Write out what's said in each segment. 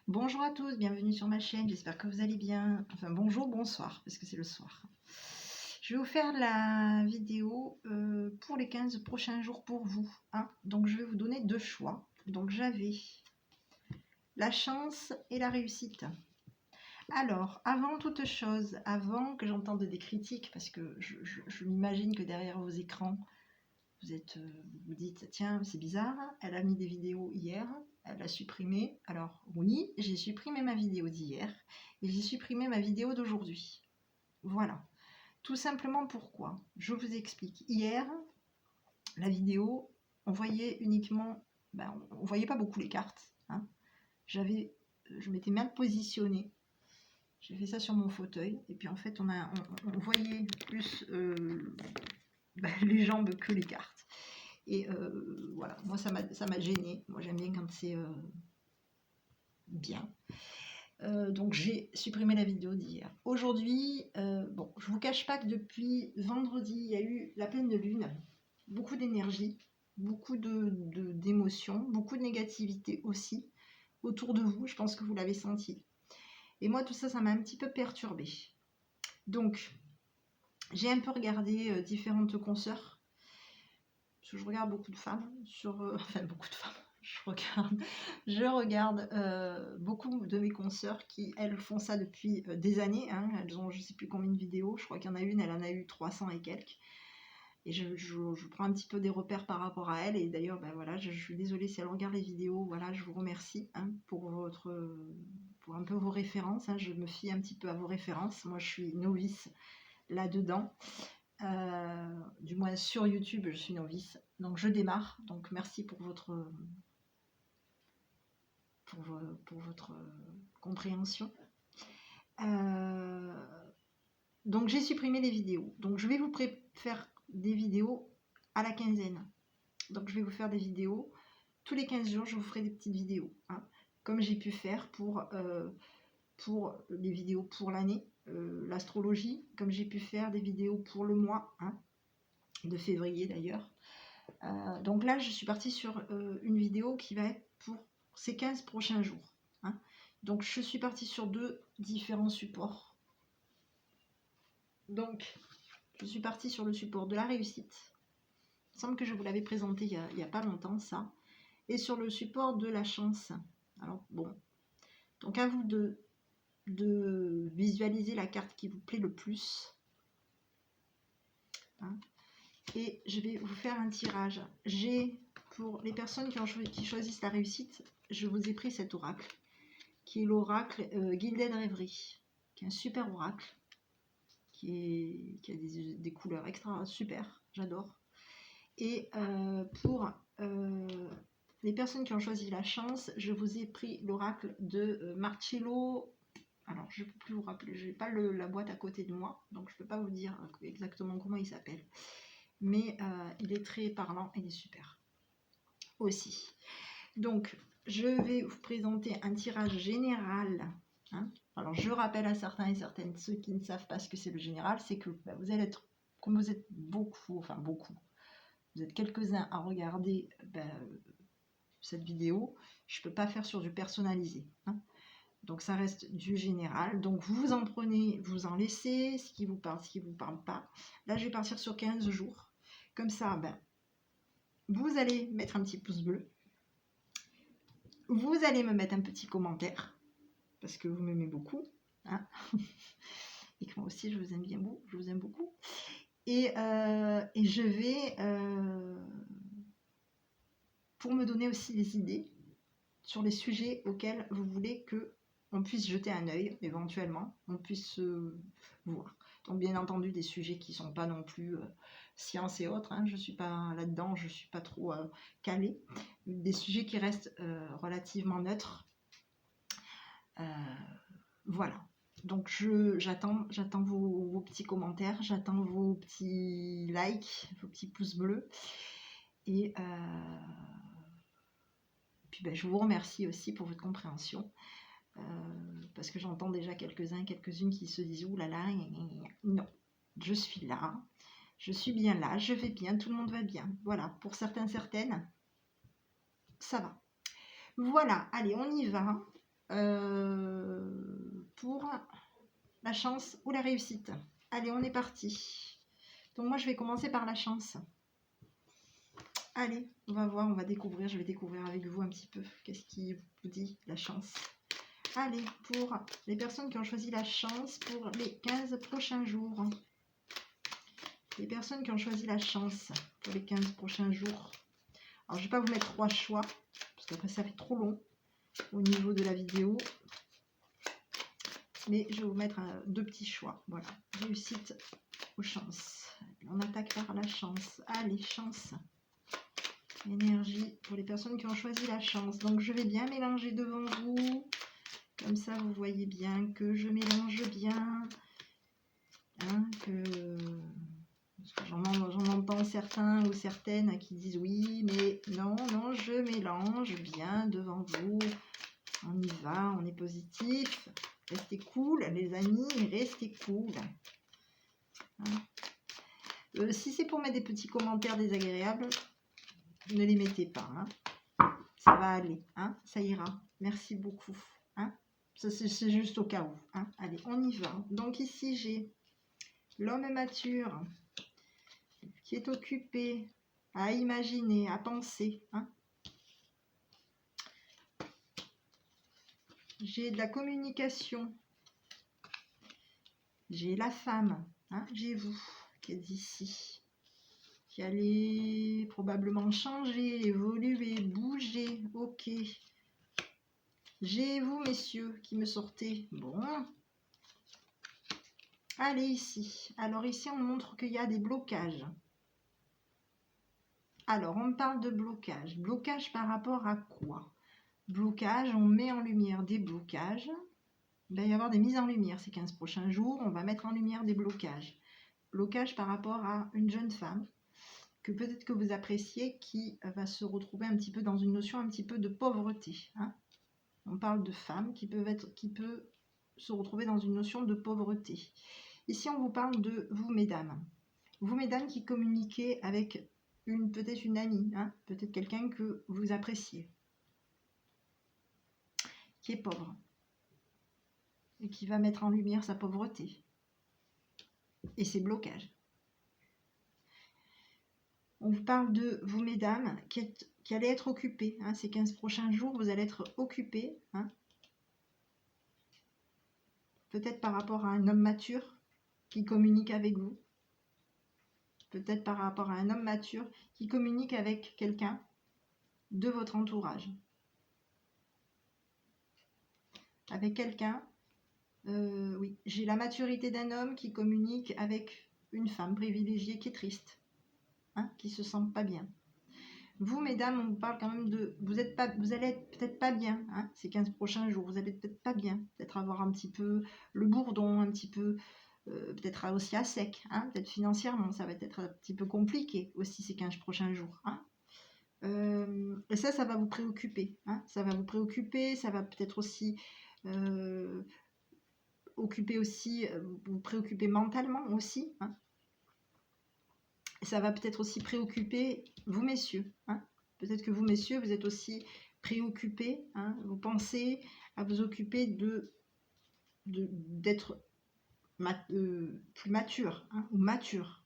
Bonjour à tous, bienvenue sur ma chaîne, j'espère que vous allez bien. Enfin bonjour, bonsoir, parce que c'est le soir. Je vais vous faire la vidéo pour les 15 prochains jours pour vous. Hein. Donc je vais vous donner deux choix. Donc j'avais la chance et la réussite. Alors, avant toute chose, avant que j'entende des critiques, parce que je m'imagine que derrière vos écrans, vous dites, tiens, c'est bizarre, elle a mis des vidéos hier, elle a supprimé. Alors oui, j'ai supprimé ma vidéo d'hier et j'ai supprimé ma vidéo d'aujourd'hui. Voilà. Tout simplement pourquoi. Je vous explique. Hier, la vidéo, on voyait uniquement, on voyait pas beaucoup les cartes. Hein. Je m'étais mal positionnée. J'ai fait ça sur mon fauteuil et puis en fait, on voyait plus les jambes que les cartes. Et voilà, moi ça m'a gêné. Moi j'aime bien quand c'est bien. Donc j'ai supprimé la vidéo d'hier. Aujourd'hui, bon, je vous cache pas que depuis vendredi, il y a eu la pleine de lune, beaucoup d'énergie, beaucoup d'émotions, beaucoup de négativité aussi autour de vous. Je pense que vous l'avez senti. Et moi tout ça, ça m'a un petit peu perturbée. Donc j'ai un peu regardé différentes consoeurs. Parce que je regarde beaucoup de femmes enfin beaucoup de femmes. Je regarde beaucoup de mes consoeurs qui, elles, font ça depuis des années. Hein. Elles ont je sais plus combien de vidéos. Je crois qu'il y en a une, elle en a eu 300 et quelques. Et je prends un petit peu des repères par rapport à elle. Et d'ailleurs, voilà, je suis désolée si elle regarde les vidéos. Voilà, je vous remercie hein, pour un peu vos références. Hein. Je me fie un petit peu à vos références. Moi, je suis novice là-dedans. Du moins sur YouTube, je suis novice. Donc, je démarre. Donc, merci pour votre compréhension. Donc j'ai supprimé les vidéos. Donc je vais vous faire des vidéos à la quinzaine. Donc je vais vous faire des vidéos. Tous les 15 jours, je vous ferai des petites vidéos. Hein, comme j'ai pu faire pour les vidéos pour l'année, l'astrologie, comme j'ai pu faire des vidéos pour le mois, hein, de février d'ailleurs. Donc là, je suis partie sur une vidéo qui va être pour ces 15 prochains jours. Hein. Donc je suis partie sur deux différents supports. Donc je suis partie sur le support de la réussite. Il me semble que je vous l'avais présenté il n'y a pas longtemps ça. Et sur le support de la chance. Alors bon, donc à vous de visualiser la carte qui vous plaît le plus. Hein. Et je vais vous faire un tirage. Pour les personnes qui choisissent la réussite, je vous ai pris cet oracle, qui est l'oracle Gilded Rêverie, qui est un super oracle, qui a des couleurs extra super, j'adore. Et pour les personnes qui ont choisi la chance, je vous ai pris l'oracle de Marcello. Alors, je ne peux plus vous rappeler, je n'ai pas la boîte à côté de moi, donc je ne peux pas vous dire exactement comment il s'appelle. Mais il est très parlant et il est super aussi. Donc, je vais vous présenter un tirage général. Hein. Alors, je rappelle à certains et certaines, ceux qui ne savent pas ce que c'est le général, c'est que vous allez être, comme vous êtes beaucoup, vous êtes quelques-uns à regarder cette vidéo, je ne peux pas faire sur du personnalisé. Hein. Donc, ça reste du général. Donc, vous en prenez, vous en laissez, ce qui vous parle, ce qui ne vous parle pas. Là, je vais partir sur 15 jours. Comme ça, vous allez mettre un petit pouce bleu. Vous allez me mettre un petit commentaire, parce que vous m'aimez beaucoup. Hein. Et que moi aussi, je vous aime bien beaucoup. Je vous aime beaucoup. Et je vais, pour me donner aussi des idées sur les sujets auxquels vous voulez qu'on puisse jeter un œil, éventuellement, on puisse voir. Donc, bien entendu, des sujets qui ne sont pas non plus science et autres, hein, je ne suis pas là-dedans, je ne suis pas trop calée. Des sujets qui restent relativement neutres. Voilà. Donc, j'attends vos petits commentaires, j'attends vos petits likes, vos petits pouces bleus. Et puis, je vous remercie aussi pour votre compréhension. Parce que j'entends déjà quelques-unes qui se disent « Ouh là là, non, je suis là, je suis bien là, je vais bien, tout le monde va bien. » Voilà, pour certaines, ça va. Voilà, allez, on y va. pour la chance ou la réussite. Allez, on est parti. Donc moi, je vais commencer par la chance. Allez, on va voir, on va découvrir. Je vais découvrir avec vous un petit peu. Qu'est-ce qui vous dit la chance? Allez, pour les personnes qui ont choisi la chance pour les 15 prochains jours. Les personnes qui ont choisi la chance pour les 15 prochains jours. Alors, je ne vais pas vous mettre 3 choix, parce qu'après, ça fait trop long au niveau de la vidéo. Mais je vais vous mettre 2 petits choix. Voilà, réussite ou chance. On attaque par la chance. Allez, chance. Énergie pour les personnes qui ont choisi la chance. Donc, je vais bien mélanger devant vous. Comme ça, vous voyez bien que je mélange bien. Hein, j'en entends certains ou certaines qui disent oui, mais non, je mélange bien devant vous. On y va, on est positif. Restez cool, les amis, restez cool. Hein, si c'est pour mettre des petits commentaires désagréables, ne les mettez pas. Hein. Ça va aller, hein, ça ira. Merci beaucoup. Hein. C'est juste au cas où. Hein. Allez, on y va. Donc ici, j'ai l'homme mature qui est occupé à imaginer, à penser. Hein. J'ai de la communication. J'ai la femme. Hein. J'ai vous qui êtes ici. Qui allez probablement changer, évoluer, bouger. Ok. J'ai vous, messieurs, qui me sortez. Bon. Allez, ici. Alors, ici, on montre qu'il y a des blocages. Alors, on me parle de blocage. Blocage par rapport à quoi? Blocage, on met en lumière des blocages. Il va y avoir des mises en lumière ces 15 prochains jours. On va mettre en lumière des blocages. Blocage par rapport à une jeune femme que peut-être que vous appréciez qui va se retrouver un petit peu dans une notion un petit peu de pauvreté. Hein. On parle de femmes qui peut se retrouver dans une notion de pauvreté. Ici, on vous parle de vous, mesdames. Vous, mesdames, qui communiquez avec peut-être une amie, hein, peut-être quelqu'un que vous appréciez, qui est pauvre et qui va mettre en lumière sa pauvreté et ses blocages. On vous parle de vous, mesdames, qui allez être occupées. Hein, ces 15 prochains jours, vous allez être occupées. Hein, peut-être par rapport à un homme mature qui communique avec vous. Peut-être par rapport à un homme mature qui communique avec quelqu'un de votre entourage. Avec quelqu'un, oui, j'ai la maturité d'un homme qui communique avec une femme privilégiée qui est triste, hein, qui se sent pas bien. Vous, mesdames, on vous parle quand même de... Vous allez être peut-être pas bien, hein, ces 15 prochains jours. Vous allez peut-être pas bien. Peut-être avoir un petit peu le bourdon, un petit peu... peut-être aussi à sec, hein, peut-être financièrement. Ça va être un petit peu compliqué aussi ces 15 prochains jours. Hein. Et ça va vous préoccuper. Hein, ça va vous préoccuper. Ça va peut-être aussi... vous préoccuper mentalement aussi. Hein. Ça va peut-être aussi préoccuper vous, messieurs. Hein. Peut-être que vous, messieurs, vous êtes aussi préoccupés. Hein. Vous pensez à vous occuper d'être plus mature, hein, ou mature.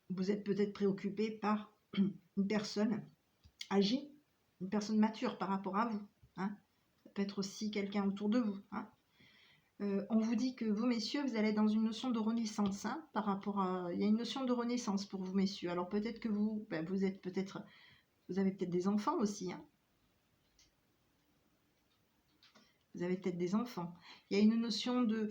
Vous êtes peut-être préoccupé par une personne âgée, une personne mature par rapport à vous. Hein. Ça peut être aussi quelqu'un autour de vous. Hein. On vous dit que vous, messieurs, vous allez être dans une notion de renaissance. Hein, par rapport à... Il y a une notion de renaissance pour vous, messieurs. Alors peut-être que vous avez peut-être des enfants aussi. Hein. Vous avez peut-être des enfants. Il y a une notion de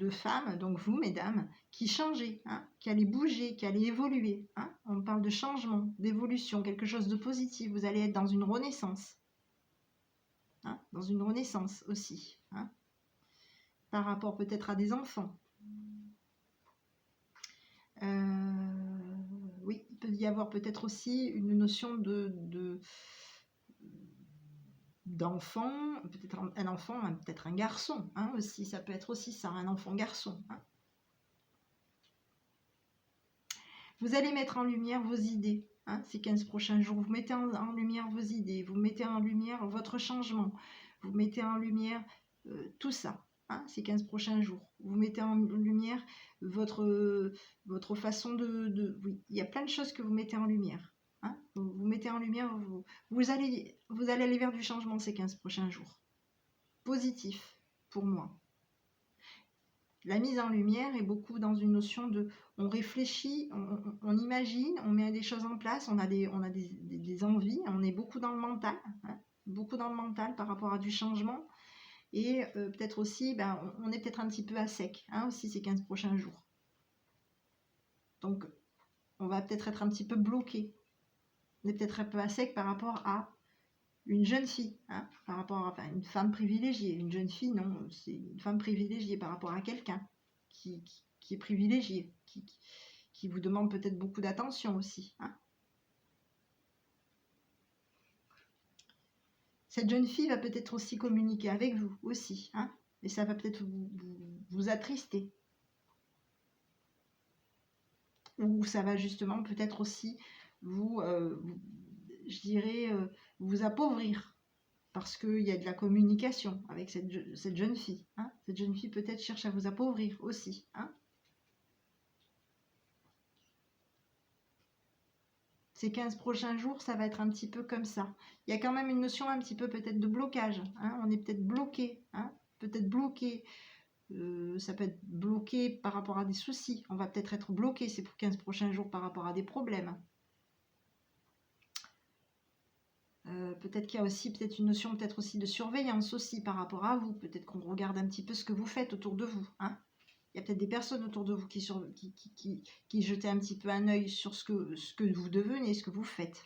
femme, donc vous, mesdames, qui changez, hein, qui allez bouger, qui allez évoluer. Hein. On parle de changement, d'évolution, quelque chose de positif. Vous allez être dans une renaissance. Hein, dans une renaissance aussi. Hein. Par rapport peut-être à des enfants. Oui, il peut y avoir peut-être aussi une notion d'enfant, peut-être un enfant, peut-être un garçon, hein, aussi, ça peut être aussi ça, un enfant-garçon. Hein. Vous allez mettre en lumière vos idées, hein, ces 15 prochains jours, vous mettez en lumière vos idées, vous mettez en lumière votre changement, vous mettez en lumière tout ça, hein, ces 15 prochains jours. Vous mettez en lumière votre façon oui, il y a plein de choses que vous mettez en lumière. Hein. Vous mettez en lumière, vous allez aller vers du changement ces 15 prochains jours. Positif pour moi. La mise en lumière est beaucoup dans une notion de, on réfléchit, on imagine, on met des choses en place, on a des envies, on est beaucoup dans le mental, hein, beaucoup dans le mental par rapport à du changement. Et peut-être aussi, on est peut-être un petit peu à sec, hein, aussi ces 15 prochains jours. Donc, on va peut-être être un petit peu bloqué. On est peut-être un peu à sec par rapport à une jeune fille, hein, par rapport à une femme privilégiée. Une jeune fille, non, c'est une femme privilégiée par rapport à quelqu'un qui est privilégié, qui vous demande peut-être beaucoup d'attention aussi. Hein. Cette jeune fille va peut-être aussi communiquer avec vous aussi, hein, et ça va peut-être vous attrister. Ou ça va justement peut-être aussi je dirais, vous appauvrir. Parce qu'il y a de la communication avec cette jeune fille. Hein. Cette jeune fille peut-être cherche à vous appauvrir aussi. Hein. Ces 15 prochains jours, ça va être un petit peu comme ça. Il y a quand même une notion un petit peu peut-être de blocage. Hein. On est peut-être bloqué. Hein. Peut-être bloqué. Ça peut être bloqué par rapport à des soucis. On va peut-être être bloqué ces 15 prochains jours par rapport à des problèmes. Peut-être qu'il y a aussi peut-être une notion peut-être aussi de surveillance aussi par rapport à vous. Peut-être qu'on regarde un petit peu ce que vous faites autour de vous. Hein. Il y a peut-être des personnes autour de vous qui jetaient un petit peu un œil sur ce que vous devenez, ce que vous faites.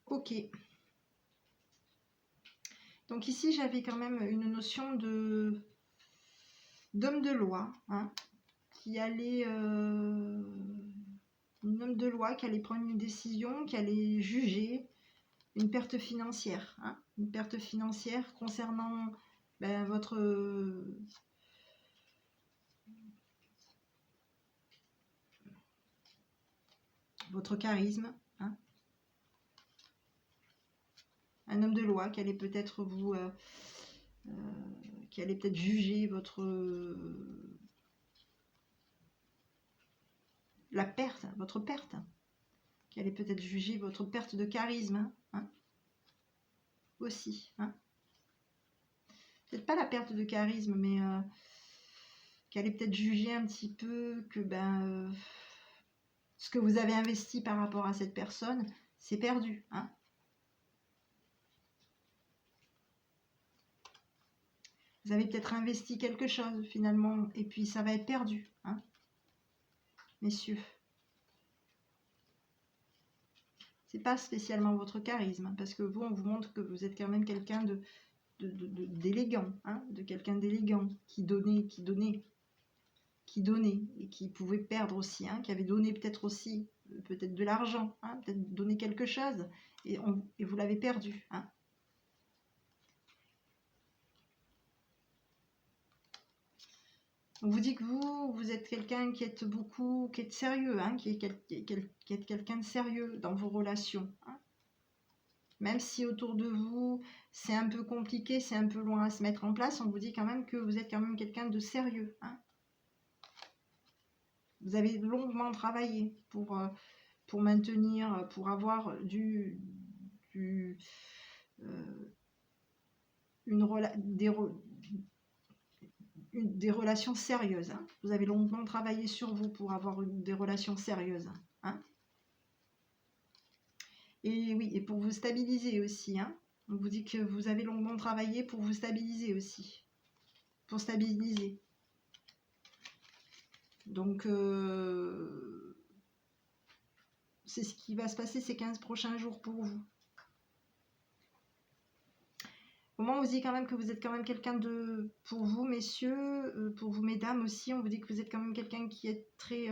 Ok. Donc ici, j'avais quand même une notion d'homme de loi, hein, qui allait... un homme de loi qui allait prendre une décision, qui allait juger une perte financière. Hein, une perte financière concernant votre charisme. Hein. Un homme de loi qui allait peut-être qui allait peut-être juger votre perte, qui allait peut-être juger votre perte de charisme, hein, aussi. Hein. Peut-être pas la perte de charisme, mais qui allait peut-être juger un petit peu que ce que vous avez investi par rapport à cette personne, c'est perdu. Hein. Vous avez peut-être investi quelque chose finalement, et puis ça va être perdu, hein, messieurs. C'est pas spécialement votre charisme, parce que vous, on vous montre que vous êtes quand même quelqu'un d'élégant, hein, de quelqu'un d'élégant, qui donnait, et qui pouvait perdre aussi, hein, qui avait donné peut-être aussi, peut-être de l'argent, hein, peut-être donné quelque chose, et vous l'avez perdu. Hein. On vous dit que vous êtes quelqu'un qui est sérieux, hein, qui est quelqu'un de sérieux dans vos relations. Hein. Même si autour de vous, c'est un peu compliqué, c'est un peu loin à se mettre en place, on vous dit quand même que vous êtes quand même quelqu'un de sérieux. Hein. Vous avez longuement travaillé pour maintenir, pour avoir des relations sérieuses. Hein. Vous avez longuement travaillé sur vous pour avoir des relations sérieuses. Hein. Et oui, et pour vous stabiliser aussi. Hein. On vous dit que vous avez longuement travaillé pour vous stabiliser aussi. Pour stabiliser. Donc, c'est ce qui va se passer ces 15 prochains jours pour vous. Au moment où on vous dit quand même que vous êtes quand même quelqu'un de... Pour vous, messieurs, pour vous, mesdames aussi, on vous dit que vous êtes quand même quelqu'un qui est très...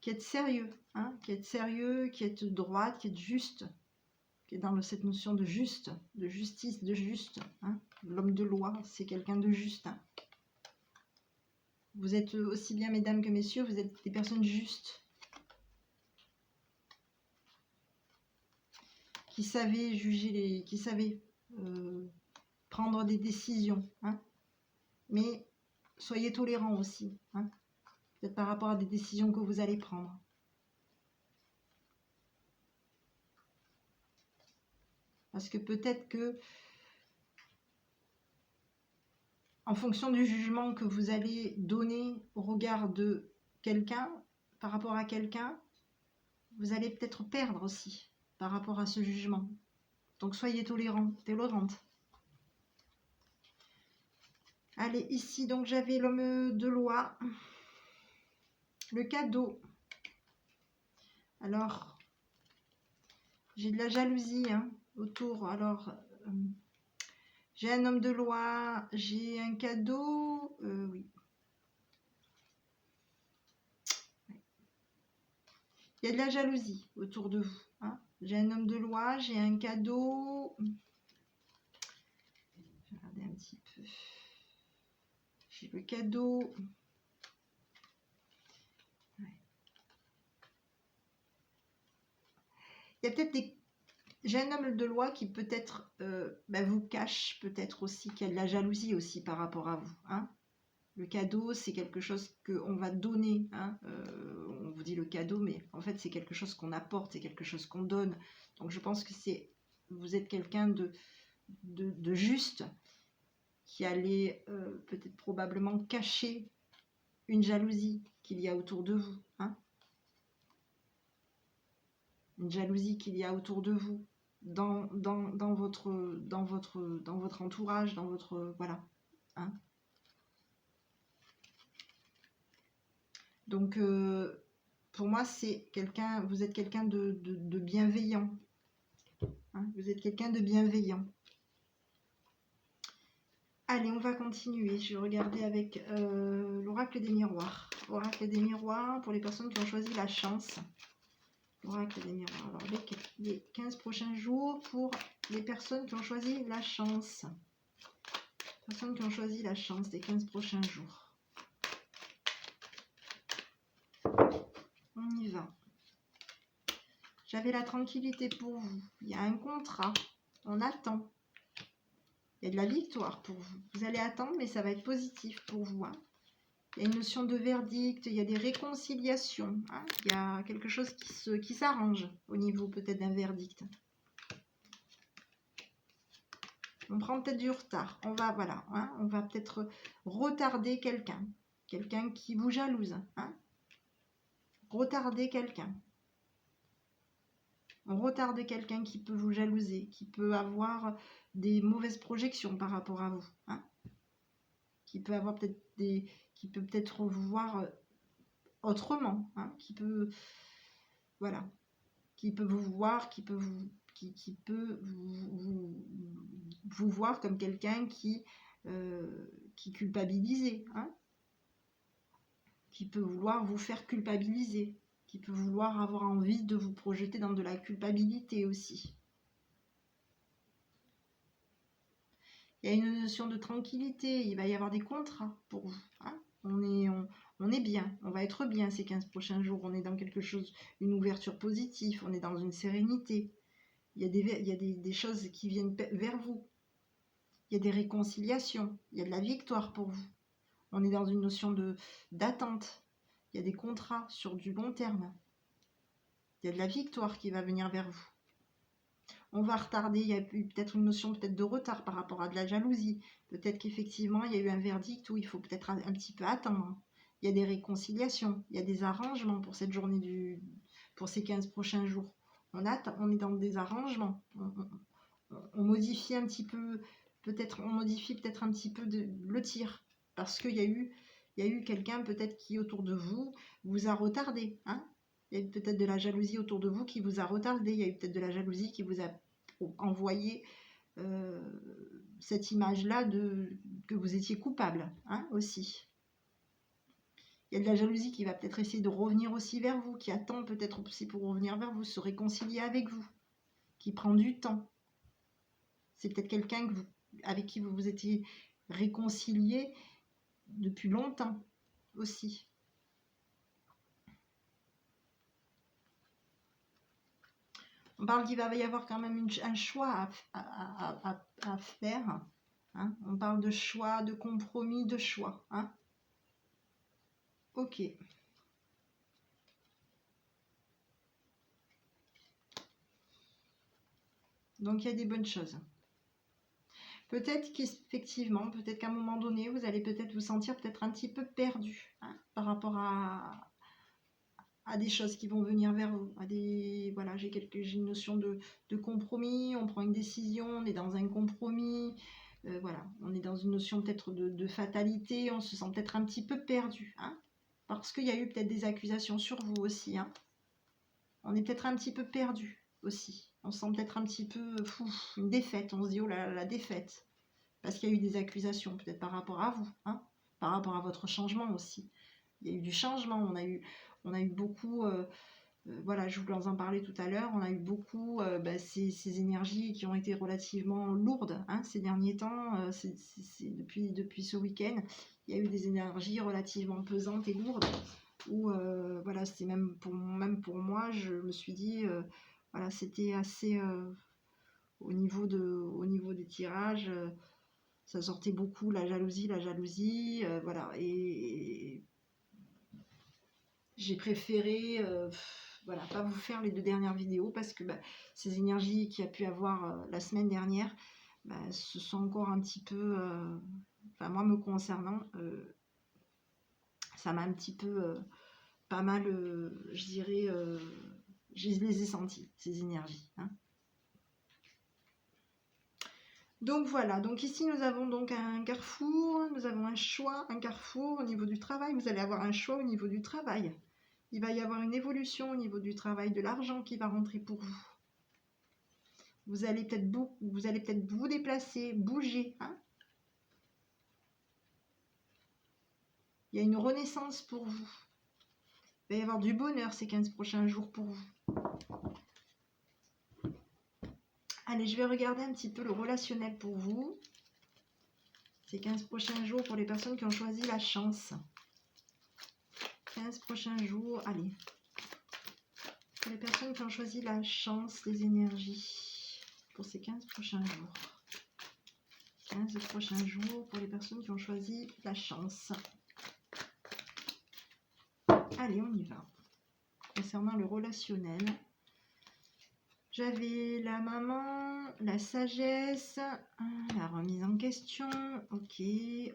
qui est sérieux, hein, qui est sérieux, qui est droite, qui est juste, qui est dans cette notion de juste, de justice, de juste. Hein. L'homme de loi, c'est quelqu'un de juste. Hein. Vous êtes aussi bien, mesdames que messieurs, vous êtes des personnes justes. qui savait juger, qui savait prendre des décisions. Hein. Mais soyez tolérants aussi, hein, peut-être par rapport à des décisions que vous allez prendre. Parce que peut-être que, en fonction du jugement que vous allez donner au regard de quelqu'un, par rapport à quelqu'un, vous allez peut-être perdre aussi par rapport à ce jugement. Donc soyez tolérants, tolérantes. Allez, ici, donc j'avais l'homme de loi, le cadeau. Alors, j'ai de la jalousie hein, autour. Alors, j'ai un homme de loi, j'ai un cadeau, oui. Il y a de la jalousie autour de vous. Hein. J'ai un homme de loi, j'ai un cadeau. Je vais regarder un petit peu. J'ai le cadeau. Ouais. Il y a peut-être des... J'ai un homme de loi qui peut-être vous cache, peut-être aussi qu'il y a de la jalousie aussi par rapport à vous. Hein. Le cadeau, c'est quelque chose qu'on va donner. Hein. On vous dit le cadeau, mais en fait, c'est quelque chose qu'on apporte, c'est quelque chose qu'on donne. Donc, je pense que vous êtes quelqu'un de juste qui allait peut-être probablement cacher une jalousie qu'il y a autour de vous. Hein. Une jalousie qu'il y a autour de vous, dans votre entourage, dans votre... Voilà. Hein. Donc, pour moi, c'est quelqu'un, vous êtes quelqu'un de bienveillant. Hein, vous êtes quelqu'un de bienveillant. Allez, on va continuer. Je vais regarder avec l'oracle des miroirs. Oracle des miroirs pour les personnes qui ont choisi la chance. Oracle des miroirs. Alors, les 15 prochains jours pour les personnes qui ont choisi la chance. Personnes qui ont choisi la chance des 15 prochains jours. On y va. J'avais la tranquillité pour vous. Il y a un contrat. On attend. Il y a de la victoire pour vous. Vous allez attendre, mais ça va être positif pour vous. Hein. Il y a une notion de verdict. Il y a des réconciliations. Hein. Il y a quelque chose qui s'arrange au niveau peut-être d'un verdict. On prend peut-être du retard. On va, voilà. Hein, on va peut-être retarder quelqu'un. Quelqu'un qui vous jalouse. Hein. Retarder quelqu'un. On retarde quelqu'un qui peut vous jalouser, qui peut avoir des mauvaises projections par rapport à vous, hein, qui peut avoir peut-être qui peut peut-être vous voir autrement, hein, qui peut, voilà, qui peut vous voir, qui peut vous voir comme quelqu'un qui culpabilise, hein, qui peut vouloir vous faire culpabiliser. Qui peut vouloir avoir envie de vous projeter dans de la culpabilité aussi. Il y a une notion de tranquillité, il va y avoir des contrats pour vous. Hein. On est bien, on va être bien ces 15 prochains jours, on est dans quelque chose, une ouverture positive, on est dans une sérénité. Il y a des choses qui viennent vers vous. Il y a des réconciliations, il y a de la victoire pour vous. On est dans une notion d'attente. Il y a des contrats sur du long terme. Il y a de la victoire qui va venir vers vous. On va retarder, il y a eu peut-être une notion peut-être de retard par rapport à de la jalousie. Peut-être qu'effectivement, il y a eu un verdict où il faut peut-être un petit peu attendre. Il y a des réconciliations, il y a des arrangements pour cette journée, pour ces 15 prochains jours. On est dans des arrangements. On modifie un petit peu, on modifie peut-être un petit peu le tir. Parce qu'il y a eu quelqu'un peut-être qui autour de vous a retardé. Hein. Il y a eu peut-être de la jalousie autour de vous qui vous a retardé. Il y a eu peut-être de la jalousie qui vous a envoyé cette image-là que vous étiez coupable, hein, aussi. Il y a de la jalousie qui va peut-être essayer de revenir aussi vers vous, qui attend peut-être aussi pour revenir vers vous, se réconcilier avec vous, qui prend du temps. C'est peut-être quelqu'un avec qui vous vous étiez réconcilié depuis longtemps aussi. On parle qu'il va y avoir quand même un choix à faire. Hein. On parle de choix, de compromis, de choix. Hein. Ok. Donc il y a des bonnes choses. Peut-être qu'effectivement, peut-être qu'à un moment donné, vous allez peut-être vous sentir peut-être un petit peu perdu, hein, par rapport à des choses qui vont venir vers vous. Voilà, j'ai une notion de compromis, on prend une décision, on est dans un compromis, voilà, on est dans une notion peut-être de fatalité, on se sent peut-être un petit peu perdu, hein, parce qu'il y a eu peut-être des accusations sur vous aussi, hein. On est peut-être un petit peu perdu aussi. On se sent peut-être un petit peu une défaite. On se dit, oh là là, la défaite. Parce qu'il y a eu des accusations, peut-être par rapport à vous, hein, par rapport à votre changement aussi. Il y a eu du changement. On a eu beaucoup, voilà, je voulais en parler tout à l'heure, on a eu beaucoup ces énergies qui ont été relativement lourdes, hein, ces derniers temps, depuis ce week-end. Il y a eu des énergies relativement pesantes et lourdes. Où voilà, c'était même pour moi, je me suis dit, voilà, c'était assez au niveau des tirages, ça sortait beaucoup la jalousie, voilà, et j'ai préféré voilà, pas vous faire les 2 dernières vidéos parce que ces énergies qu'il y a pu avoir la semaine dernière, se sont encore un petit peu, enfin moi me concernant, ça m'a un petit peu pas mal, je dirais, je les ai senties, ces énergies. Hein. Donc voilà, donc ici nous avons donc un carrefour, nous avons un choix, un carrefour au niveau du travail, vous allez avoir un choix au niveau du travail. Il va y avoir une évolution au niveau du travail, de l'argent qui va rentrer pour vous. Vous allez peut-être vous déplacer, bouger. Hein. Il y a une renaissance pour vous. Il va y avoir du bonheur ces 15 prochains jours pour vous. Allez, je vais regarder un petit peu le relationnel pour vous. Ces 15 prochains jours pour les personnes qui ont choisi la chance. 15 prochains jours, allez. Pour les personnes qui ont choisi la chance, les énergies. Pour ces 15 prochains jours. 15 prochains jours pour les personnes qui ont choisi la chance. Allez, on y va. Concernant le relationnel, j'avais la maman, la sagesse, la remise en question. Ok,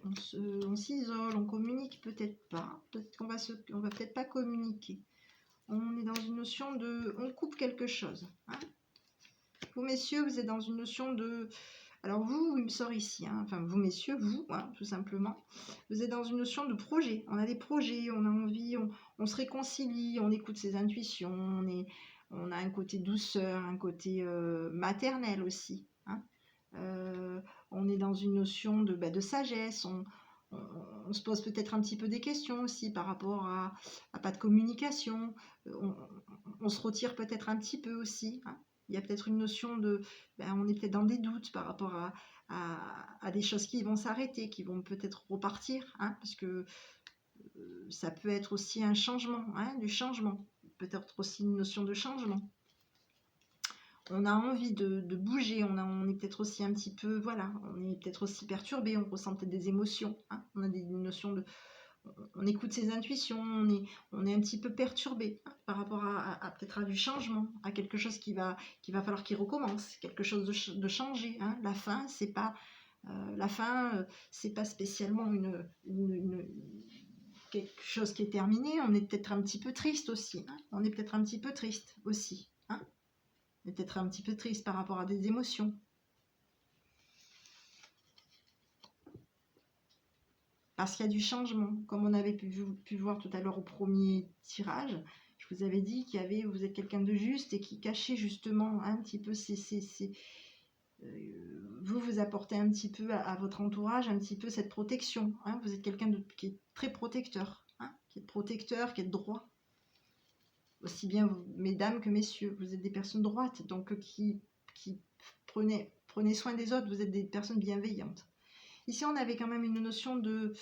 on s'isole, on communique peut-être pas. Peut-être qu'on va peut-être pas communiquer. On est dans une notion de... On coupe quelque chose. Hein. Vous, messieurs, vous êtes dans une notion de... Alors vous, il me sort ici, hein, enfin vous messieurs, vous, hein, tout simplement, vous êtes dans une notion de projet. On a des projets, on a envie, on se réconcilie, on écoute ses intuitions, on a un côté douceur, un côté maternel aussi. Hein. On est dans une notion de sagesse, on se pose peut-être un petit peu des questions aussi par rapport à pas de communication, on se retire peut-être un petit peu aussi. Hein. Il y a peut-être une notion de... on est peut-être dans des doutes par rapport à des choses qui vont s'arrêter, qui vont peut-être repartir, hein, parce que ça peut être aussi un changement, hein, du changement. Peut-être aussi une notion de changement. On a envie de bouger, on est peut-être aussi un petit peu, voilà, on est peut-être aussi perturbé, on ressent peut-être des émotions, hein, on a des notions de... On écoute ses intuitions, on est un petit peu perturbé, hein, par rapport à peut-être à du changement, à quelque chose qui va falloir qu'il recommence, quelque chose de changé. Hein. La fin, c'est pas c'est pas spécialement quelque chose qui est terminé. On est peut-être un petit peu triste aussi. Hein. On est peut-être un petit peu triste aussi. Hein. On est peut-être un petit peu triste par rapport à des émotions. Parce qu'il y a du changement, comme on avait pu voir tout à l'heure au premier tirage. Je vous avais dit vous êtes quelqu'un de juste et qui cachait justement un petit peu vous apportez un petit peu à votre entourage un petit peu cette protection. Hein. Vous êtes quelqu'un qui est très protecteur, hein, qui est droit. Aussi bien mesdames que messieurs, vous êtes des personnes droites, donc qui prenez soin des autres, vous êtes des personnes bienveillantes. Ici, on avait quand même une notion de...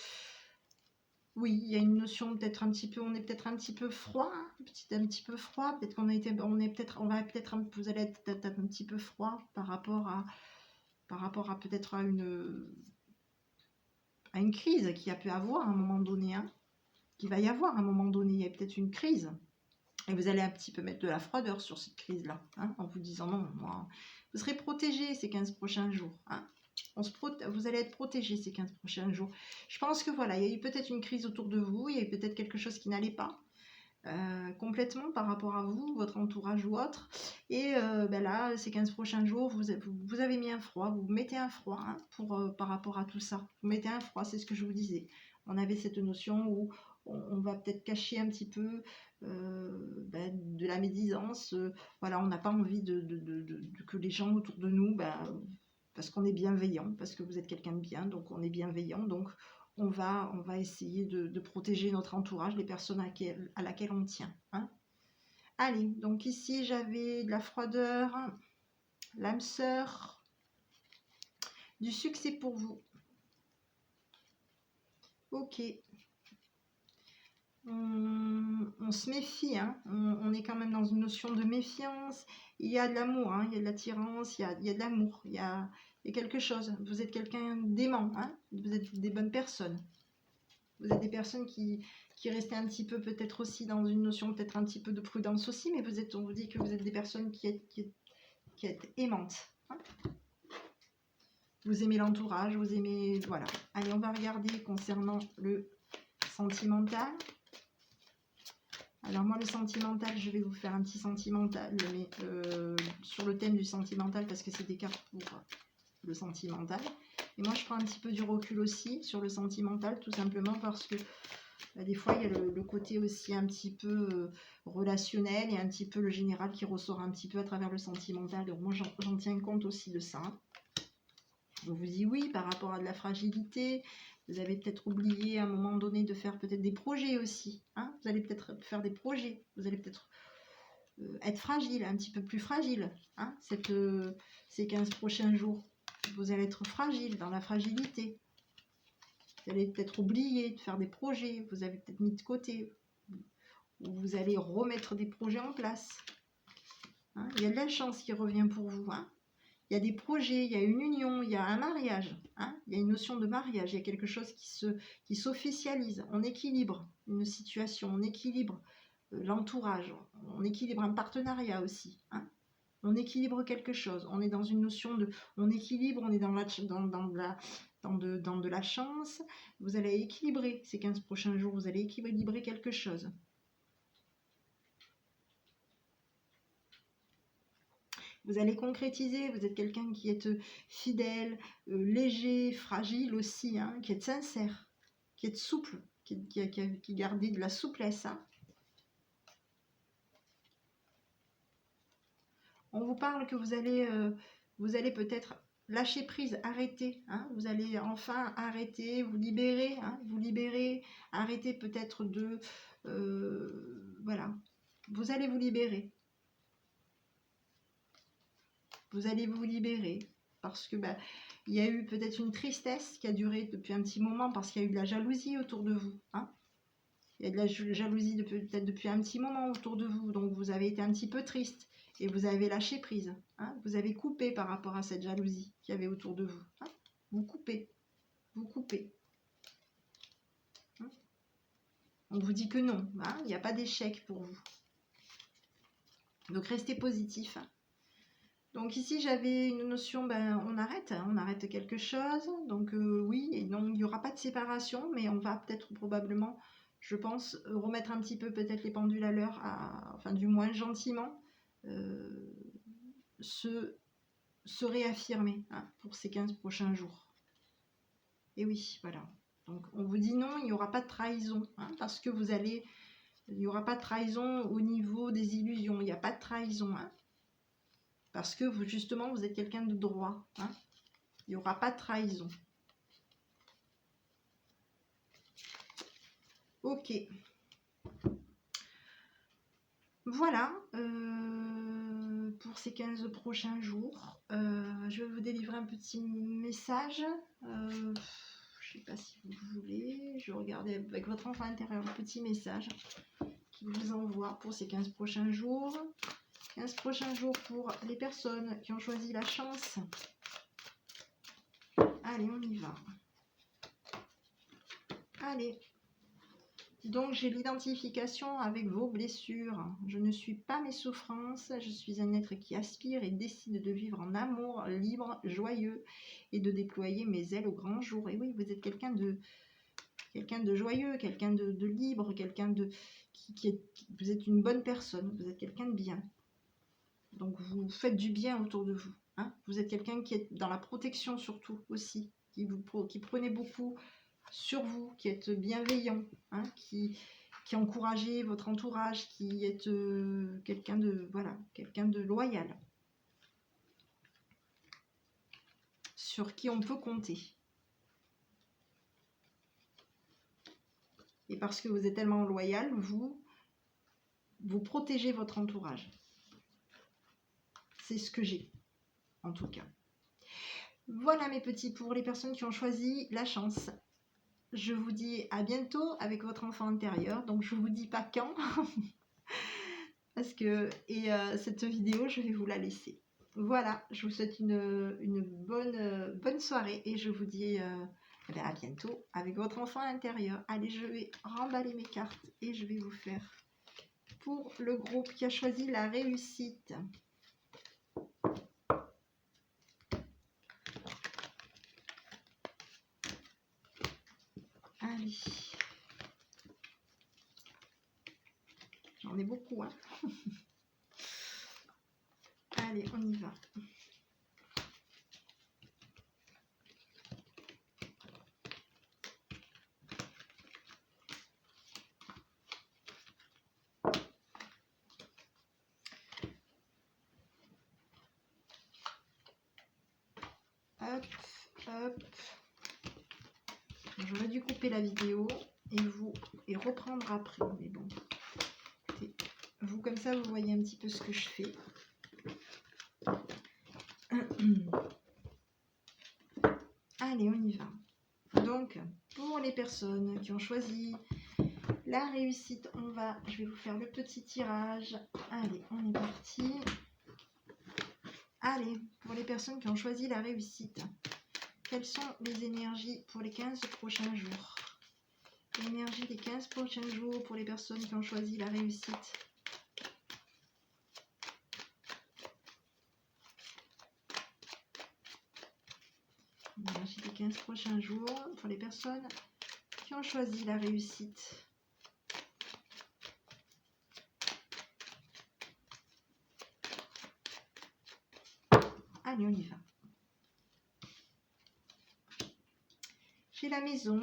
Oui, il y a une notion peut-être un petit peu, on est peut-être un petit peu froid, hein, un petit peu froid. Peut-être qu'on a été, on est peut-être, on va peut-être, vous allez être peut-être un petit peu froid par rapport à peut-être à une crise qu'il y a pu avoir à un moment donné, hein, qu'il va y avoir à un moment donné. Il y a peut-être une crise. Et vous allez un petit peu mettre de la froideur sur cette crise-là, hein, en vous disant non, moi, vous serez protégé ces 15 prochains jours. Hein. Vous allez être protégé ces 15 prochains jours. Je pense que voilà, il y a eu peut-être une crise autour de vous, il y a eu peut-être quelque chose qui n'allait pas complètement par rapport à vous, votre entourage ou autre. Et ben là, ces 15 prochains jours, vous avez mis un froid, vous mettez un froid hein, par rapport à tout ça. Vous mettez un froid, c'est ce que je vous disais. On avait cette notion où on va peut-être cacher un petit peu de la médisance. Voilà, on n'a pas envie que les gens autour de nous, parce qu'on est bienveillant, parce que vous êtes quelqu'un de bien, donc on est bienveillant, donc on va essayer de protéger notre entourage, les personnes à laquelle on tient. Hein. Allez, donc ici j'avais de la froideur, l'âme sœur, du succès pour vous. Ok. On se méfie, hein. On est quand même dans une notion de méfiance. Il y a de l'amour, hein. Il y a de l'attirance, il y a de l'amour, il y a quelque chose. Vous êtes quelqu'un d'aimant, hein. Vous êtes des bonnes personnes. Vous êtes des personnes qui restaient un petit peu peut-être aussi dans une notion peut-être un petit peu de prudence aussi, mais on vous dit que vous êtes des personnes qui êtes aimantes. Hein. Vous aimez l'entourage, vous aimez... Voilà. Allez, on va regarder concernant le sentimental. Alors moi, le sentimental, je vais vous faire un petit sentimental, mais sur le thème du sentimental, parce que c'est des cartes pour le sentimental. Et moi, je prends un petit peu du recul aussi sur le sentimental, tout simplement parce que des fois, il y a le côté aussi un petit peu relationnel et un petit peu le général qui ressort un petit peu à travers le sentimental. Donc moi, j'en tiens compte aussi de ça. On vous dit oui par rapport à de la fragilité. Vous avez peut-être oublié à un moment donné de faire peut-être des projets aussi. Hein, vous allez peut-être faire des projets. Vous allez peut-être être fragile, un petit peu plus fragile. Hein, ces 15 prochains jours. Vous allez être fragile, dans la fragilité. Vous allez peut-être oublier de faire des projets. Vous avez peut-être mis de côté. Ou vous allez remettre des projets en place. Hein, il y a de la chance qui revient pour vous. Hein. Il y a des projets, il y a une union, il y a un mariage, hein, il y a une notion de mariage, il y a quelque chose qui s'officialise, on équilibre une situation, on équilibre l'entourage, on équilibre un partenariat aussi, hein, on équilibre quelque chose, on est dans une notion de, on équilibre, on est dans de la chance, vous allez équilibrer ces 15 prochains jours, vous allez équilibrer quelque chose. Vous allez concrétiser, vous êtes quelqu'un qui est fidèle, léger, fragile aussi, hein, qui est sincère, qui est souple, qui garde de la souplesse. Hein. On vous parle que vous allez peut-être lâcher prise, arrêter. Hein, vous allez enfin arrêter, vous libérer, arrêter peut-être de... voilà, vous allez vous libérer. Vous allez vous libérer parce que il y a eu peut-être une tristesse qui a duré depuis un petit moment parce qu'il y a eu de la jalousie autour de vous. Hein, il y a de la jalousie peut-être depuis un petit moment autour de vous, donc vous avez été un petit peu triste et vous avez lâché prise. Hein, vous avez coupé par rapport à cette jalousie qu'il y avait autour de vous. Hein, vous coupez. Hein, on vous dit que non, hein, il n'y a pas d'échec pour vous. Donc restez positif. Hein. Donc ici j'avais une notion, on arrête quelque chose, donc oui, et non, il n'y aura pas de séparation, mais on va peut-être probablement, je pense, remettre un petit peu peut-être les pendules à l'heure, enfin du moins gentiment, se réaffirmer hein, pour ces 15 prochains jours. Et oui, voilà. Donc on vous dit non, il n'y aura pas de trahison, hein, parce que il n'y aura pas de trahison au niveau des illusions, il n'y a pas de trahison, hein. Parce que vous, justement, vous êtes quelqu'un de droit. Hein, il n'y aura pas de trahison. Ok. Voilà. Pour ces 15 prochains jours. Je vais vous délivrer un petit message. Je ne sais pas si vous voulez. Je regardais avec votre enfant intérieur un petit message qui vous envoie pour ces 15 prochains jours. 15 prochains jours pour les personnes qui ont choisi la chance. Allez, on y va. Allez. Donc, j'ai l'identification avec vos blessures. Je ne suis pas mes souffrances. Je suis un être qui aspire et décide de vivre en amour, libre, joyeux et de déployer mes ailes au grand jour. Et oui, vous êtes quelqu'un de joyeux, quelqu'un de libre, quelqu'un de vous êtes une bonne personne. Vous êtes quelqu'un de bien. Donc, vous faites du bien autour de vous. Hein. Vous êtes quelqu'un qui est dans la protection surtout aussi, qui prenez beaucoup sur vous, qui êtes bienveillant, hein, qui encouragez votre entourage, qui êtes quelqu'un de loyal, sur qui on peut compter. Et parce que vous êtes tellement loyal, vous protégez votre entourage. C'est ce que j'ai, en tout cas. Voilà mes petits, pour les personnes qui ont choisi la chance. Je vous dis à bientôt avec votre enfant intérieur. Donc je vous dis pas quand. Parce que cette vidéo, je vais vous la laisser. Voilà, je vous souhaite une bonne soirée. Et je vous dis à bientôt avec votre enfant intérieur. Allez, je vais remballer mes cartes. Et je vais vous faire pour le groupe qui a choisi la réussite. Allez. J'en ai beaucoup, hein. Allez, on y va. Hop, hop. J'aurais dû couper la vidéo et reprendre après, mais bon. Vous, comme ça, vous voyez un petit peu ce que je fais. Allez, on y va. Donc, pour les personnes qui ont choisi la réussite, je vais vous faire le petit tirage. Allez, on est parti. Allez, pour les personnes qui ont choisi la réussite, quelles sont les énergies pour les 15 prochains jours? L'énergie des 15 prochains jours pour les personnes qui ont choisi la réussite. L'énergie des 15 prochains jours pour les personnes qui ont choisi la réussite. Allez, on y va. J'ai la maison,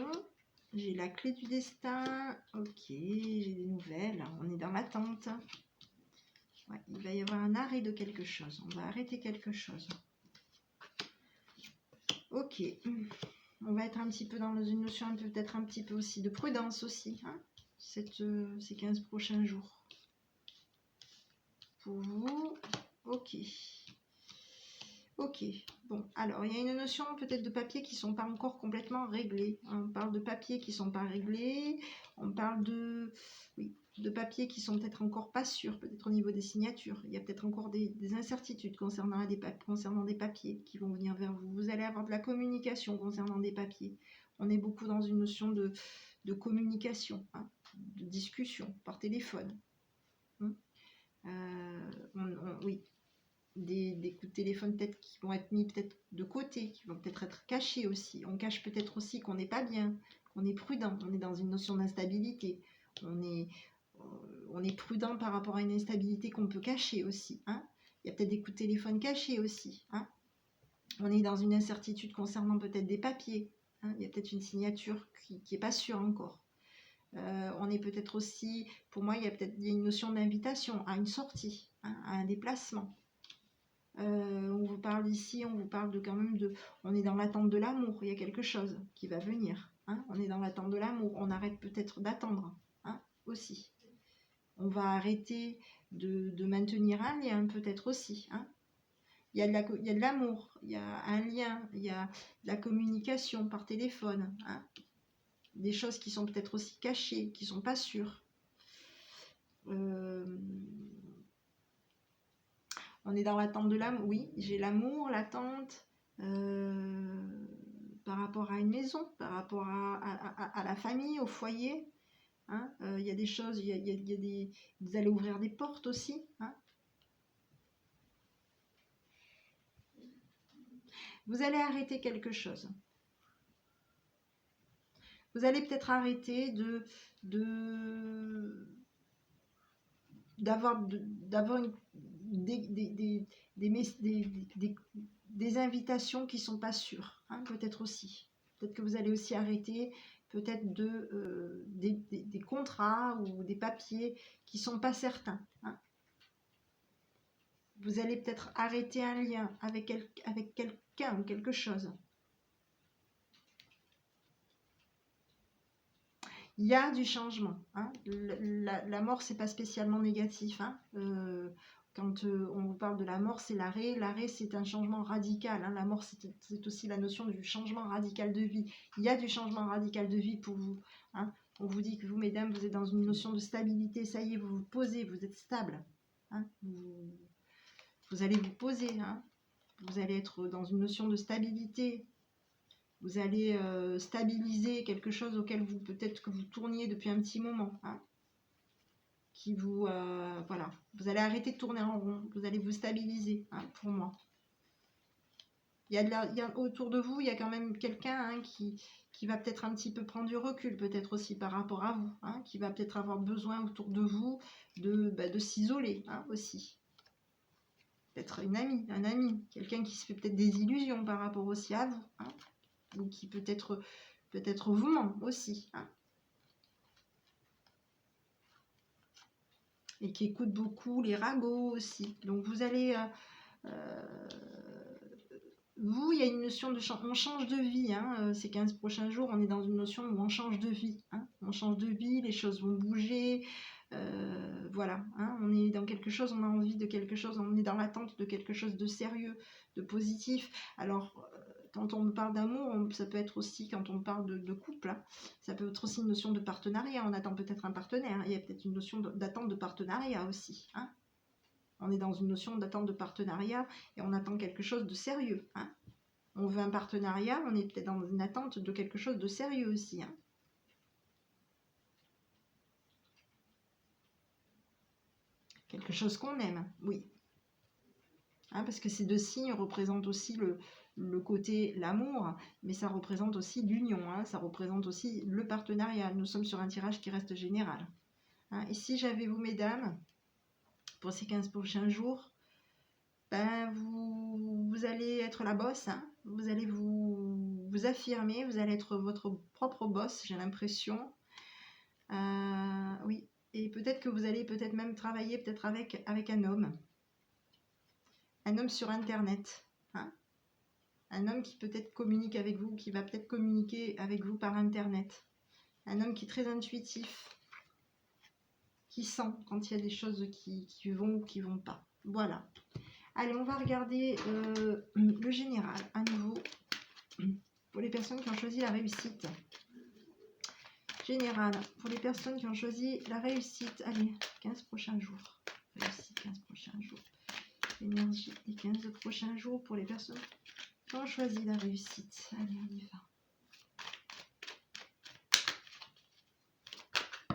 j'ai la clé du destin, ok, j'ai des nouvelles, on est dans l'attente. Ouais, il va y avoir un arrêt de quelque chose, on va arrêter quelque chose. Ok, on va être un petit peu dans une notion peut-être un petit peu aussi de prudence aussi, hein, ces 15 prochains jours. Pour vous, ok. Ok, bon, alors il y a une notion peut-être de papiers qui ne sont pas encore complètement réglés. On parle de papiers qui ne sont pas réglés, on parle de papiers qui sont peut-être encore pas sûrs, peut-être au niveau des signatures. Il y a peut-être encore des incertitudes concernant des papiers qui vont venir vers vous. Vous allez avoir de la communication concernant des papiers. On est beaucoup dans une notion de communication, hein, de discussion par téléphone. Oui. Des coups de téléphone peut-être qui vont être mis peut-être de côté, qui vont peut-être être cachés aussi. On cache peut-être aussi qu'on n'est pas bien, qu'on est prudent, on est dans une notion d'instabilité. On est prudent par rapport à une instabilité qu'on peut cacher aussi. Hein. Il y a peut-être des coups de téléphone cachés aussi. Hein. On est dans une incertitude concernant peut-être des papiers. Hein. Il y a peut-être une signature qui n'est pas sûre encore. On est peut-être aussi, pour moi, il y a peut-être une notion d'invitation à une sortie, hein, à un déplacement. On vous parle ici, on vous parle de quand même on est dans l'attente de l'amour, il y a quelque chose qui va venir, hein, on est dans l'attente de l'amour, on arrête peut-être d'attendre, hein, aussi. On va arrêter de maintenir un lien peut-être aussi, hein. il y a de l'amour, il y a un lien, il y a de la communication par téléphone, hein. Des choses qui sont peut-être aussi cachées, qui ne sont pas sûres. On est dans l'attente de l'amour. Oui, j'ai l'amour, l'attente par rapport à une maison, par rapport à la famille, au foyer. Hein. Y a des choses, y a des... vous allez ouvrir des portes aussi. Hein. Vous allez arrêter quelque chose. Vous allez peut-être arrêter d'avoir des invitations qui ne sont pas sûres, hein, peut-être aussi. Peut-être que vous allez aussi arrêter peut-être des contrats ou des papiers qui ne sont pas certains. Hein. Vous allez peut-être arrêter un lien avec quelqu'un ou quelque chose. Il y a du changement. Hein. La mort, c'est pas spécialement négatif. Hein. Quand on vous parle de la mort, c'est l'arrêt. L'arrêt, c'est un changement radical. Hein. La mort, c'est aussi la notion du changement radical de vie. Il y a du changement radical de vie pour vous. Hein. On vous dit que vous, mesdames, vous êtes dans une notion de stabilité. Ça y est, vous vous posez, vous êtes stable. Hein. Vous allez vous poser. Hein. Vous allez être dans une notion de stabilité. Vous allez stabiliser quelque chose auquel vous peut-être que vous tourniez depuis un petit moment. Hein, qui vous voilà, vous allez arrêter de tourner en rond. Vous allez vous stabiliser. Hein, pour moi, il y a autour de vous, il y a quand même quelqu'un hein, qui va peut-être un petit peu prendre du recul, peut-être aussi par rapport à vous, hein, qui va peut-être avoir besoin autour de vous de s'isoler hein, aussi. Peut-être une amie, un ami, quelqu'un qui se fait peut-être des illusions par rapport aussi à vous. Hein, ou qui peut-être vous ment aussi. Hein. Et qui écoute beaucoup les ragots aussi. Donc vous allez... vous, il y a une notion de... On change de vie. Hein. Ces 15 prochains jours, on est dans une notion où on change de vie. Hein. On change de vie, les choses vont bouger. Voilà. Hein. On est dans quelque chose, on a envie de quelque chose, on est dans l'attente de quelque chose de sérieux, de positif. Alors... Quand on parle d'amour, ça peut être aussi, quand on parle de couple, hein, ça peut être aussi une notion de partenariat. On attend peut-être un partenaire. Il y a peut-être une notion d'attente de partenariat aussi. Hein. On est dans une notion d'attente de partenariat et on attend quelque chose de sérieux. Hein. On veut un partenariat, on est peut-être dans une attente de quelque chose de sérieux aussi. Hein. Quelque chose qu'on aime, oui. Hein, parce que ces deux signes représentent aussi le côté l'amour, mais ça représente aussi l'union, hein, ça représente aussi le partenariat. Nous sommes sur un tirage qui reste général. Hein. Et si j'avais vous, mesdames, pour ces 15 prochains jours, ben vous allez être la boss, hein. Vous allez vous affirmer, vous allez être votre propre boss, j'ai l'impression. Oui, et peut-être que vous allez peut-être même travailler peut-être avec un homme sur Internet. Hein. Un homme qui peut-être communique avec vous, qui va peut-être communiquer avec vous par Internet. Un homme qui est très intuitif, qui sent quand il y a des choses qui vont ou qui ne vont pas. Voilà. Allez, on va regarder le général à nouveau pour les personnes qui ont choisi la réussite. Général, pour les personnes qui ont choisi la réussite. Allez, 15 prochains jours. Réussite, 15 prochains jours. L'énergie des 15 prochains jours pour les personnes qui ont choisi la réussite. Allez, on y va.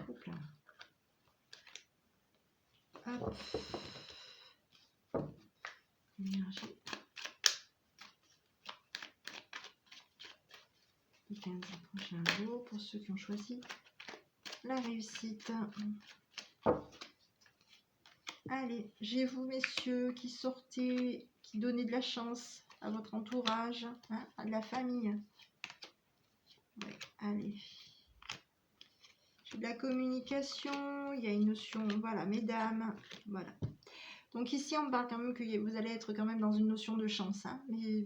Hop là. Hop. L'énergie des 15 prochains jours pour ceux qui ont choisi la réussite. Allez, j'ai vous, messieurs, qui sortez, qui donnez de la chance à votre entourage, hein, à de la famille. Ouais, allez. J'ai de la communication, il y a une notion, voilà, mesdames, voilà. Donc ici, on parle quand même que vous allez être quand même dans une notion de chance, hein, mais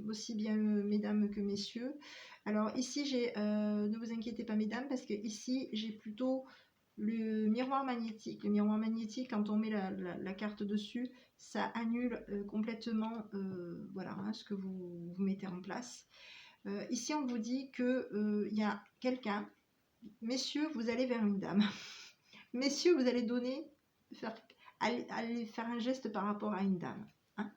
aussi bien mesdames que messieurs. Alors ici, ne vous inquiétez pas, mesdames, parce que ici, j'ai plutôt Le miroir magnétique, quand on met la carte dessus, ça annule complètement voilà, hein, ce que vous mettez en place. Ici, on vous dit qu'il y a quelqu'un, messieurs, vous allez vers une dame. Messieurs, vous allez aller faire un geste par rapport à une dame. Hein.